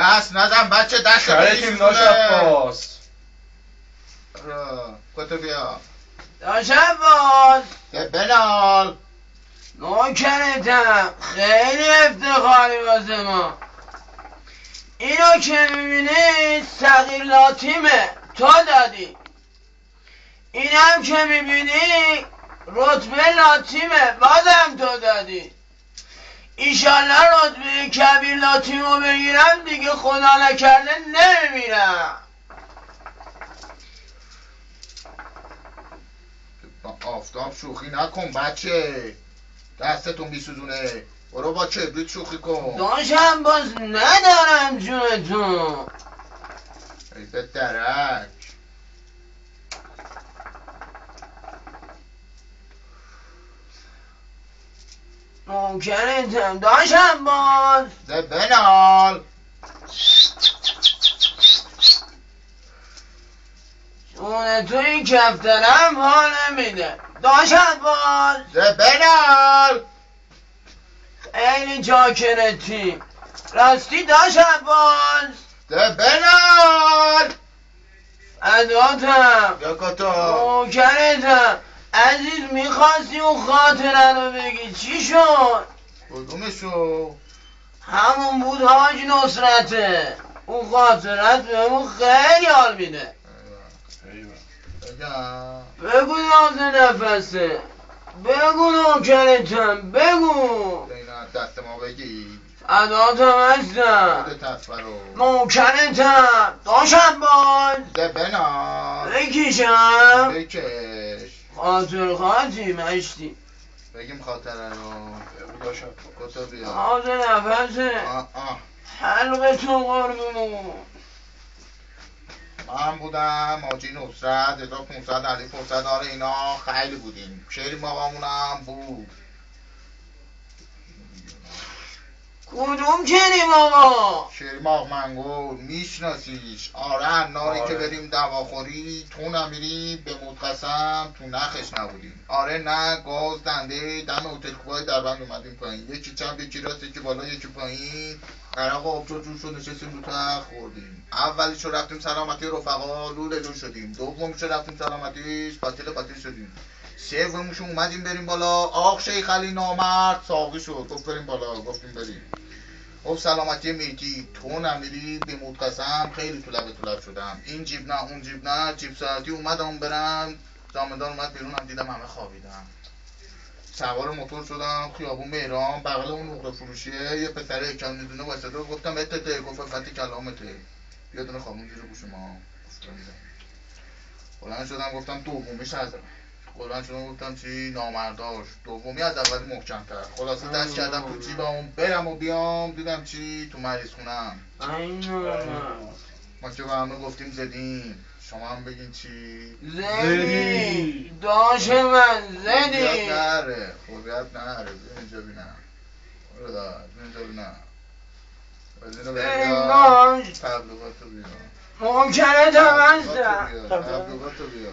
دست نزن بچه، دست شرطیم داشت عباس. کتو بیا داشت عباس بلال. نوکرتم، خیلی افتخاری واسه ما. اینو که میبینی صغیر لاتیمه، تو دادی. اینم که میبینی رتبه لاتیمه، بازم تو دادی. ایشالله رتبه کبیر لاتیمو بگیرم دیگه خدا نکرده نمیمیرم. با آفتاب شوخی نکن بچه، دستتون میسوزونه. برو با کبریت شوخی کن. داشتم باز ندارم جونتون. ای به درک. نوکرتم داشتم باز بلال. جون تو این کفترم حال نمیده. داشتم باز بلال. خیلی چاکرتی راستی. داشتم باز بلال. اداتم یا کتو. نوکرتم عزیز. میخواستی اون خاطره رو بگی، چی شد؟ کدومشو؟ همون بود حاج نصرته. اون خاطرت بهمون خیلی حال میده. بگو ناز نفسه، بگو نوکرتم، بگو. اینا دست ما بگی. اداتم هستم. خودت هست برو. نوکرتم داشتم باز بلال. بکشم. بکش. خاطر خاطی مشتی. بگیم خاطره رو. کتو بیا. ناز نفسه، حلقتون قربونو. من بودم حاجی نصرت 1500 علی فرصت. آره اینا خیلی بودیم. شعری مقامونم بود. کدوم کریم آقا؟ شعری ماغ منگول میشناسیش؟ آره اناری که بریم دواخوری تو نمیری به مود قسم تو نخش نبودیم. آره نه گاز دنده دم هتل کوبای دربند اومدیم پایین. یکی چپ یکی راست یکی بالا یکی پایین. عرق آبجو جوش رو نشستیم رو تخت خوردیم. اولیشو رفتیم سلامتی رفقا لوله لول شدیم. دومیشو رفتیم سلامتیش پاتیل شدیم. سومیشو اومدیم بریم بالا. آخ شیخ علی نامرد ساقی شد گفت بریم بالا. گفتیم بریم. گفت سلامتی میتی تو نمیری به مود قسم. خیلی تو لب شدم. این جیب نه اون جیب نه. جیب ساعتی اومدم برم. جامدار اومد بیرونم دیدم همه خوابیدم. سوار موتور شدم خیابون مهران. بغل اون نقره فروشیه یه پسر یکم میدونه واسطه. گفتم اتته. گفت فتی کلامته. بیا دونه خوابون زیر گوش ما. بلند شدم گفتم دومیش از بلند شدم گفتم چی نامرداش. دومی از اولی محکم‌تر. خلاصه دست کردم تو جیبم برم و بیام. دیدم چی تو مریض خونم. ما که به همه گفتیم زدیم. شما هم بگین چی؟ زدی داشت من زدی. خوبیت نره بیا اینجا بینم. برو دار بیا اینجا بینم. اینو بیا تبلیغاتو بیا. ممکنه تا من زد. تبلیغاتو بیا.